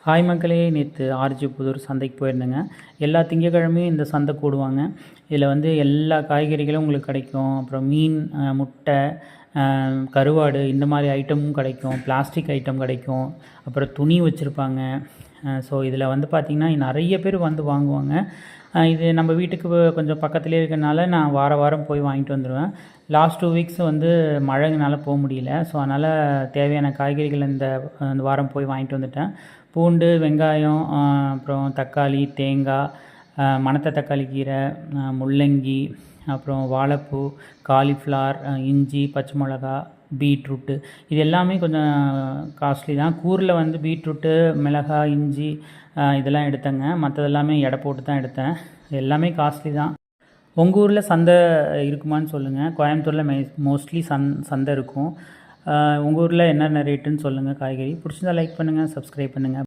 Hi மக்களே, நேற்று RJ Pudur சந்தைக்கு போயிருந்தேங்க. எல்லா திங்கக்கிழமையும் இந்த சந்தை கூடுவாங்க. இதில் வந்து எல்லா காய்கறிகளும் உங்களுக்கு கிடைக்கும். அப்புறம் மீன், முட்டை, கருவாடு இந்த மாதிரி ஐட்டமும் கிடைக்கும். பிளாஸ்டிக் ஐட்டம் கிடைக்கும். அப்புறம் துணி வச்சுருப்பாங்க. ஸோ இதில் வந்து பார்த்திங்கன்னா நிறைய பேர் வந்து வாங்குவாங்க. இது நம்ம வீட்டுக்கு கொஞ்சம் பக்கத்துலேயே இருக்கிறனால நான் வாரம் போய் வாங்கிட்டு வந்துடுவேன். லாஸ்ட் 2 வீக்ஸ் வந்து மழைனால போக முடியல. ஸோ அதனால் தேவையான காய்கறிகள் இந்த வாரம் போய் வாங்கிட்டு வந்துட்டேன். பூண்டு, வெங்காயம், அப்புறம் தக்காளி, தேங்காய், மணத்த தக்காளி கீரை, முள்ளங்கி, அப்புறம் வாழைப்பூ, காலிஃப்ளவர், இஞ்சி, பச்சை மிளகா, பீட்ரூட்டு இது எல்லாமே கொஞ்சம் காஸ்ட்லி தான். கூரில் வந்து பீட்ரூட்டு, மிளகாய், இஞ்சி இதெல்லாம் எடுத்தேங்க. மற்றதெல்லாமே எடை போட்டு தான் எடுத்தேன். எல்லாமே காஸ்ட்லி தான். உங்கள் ஊரில் சந்தை இருக்குமான்னு சொல்லுங்கள். கோயம்புத்தூரில் மோஸ்ட்லி சந்தை இருக்கும். உங்கள் ஊரில் என்னென்ன ரேட்டுன்னு சொல்லுங்கள். காய்கறி பிடிச்சிருந்தா லைக் பண்ணுங்கள், சப்ஸ்கிரைப் பண்ணுங்கள்.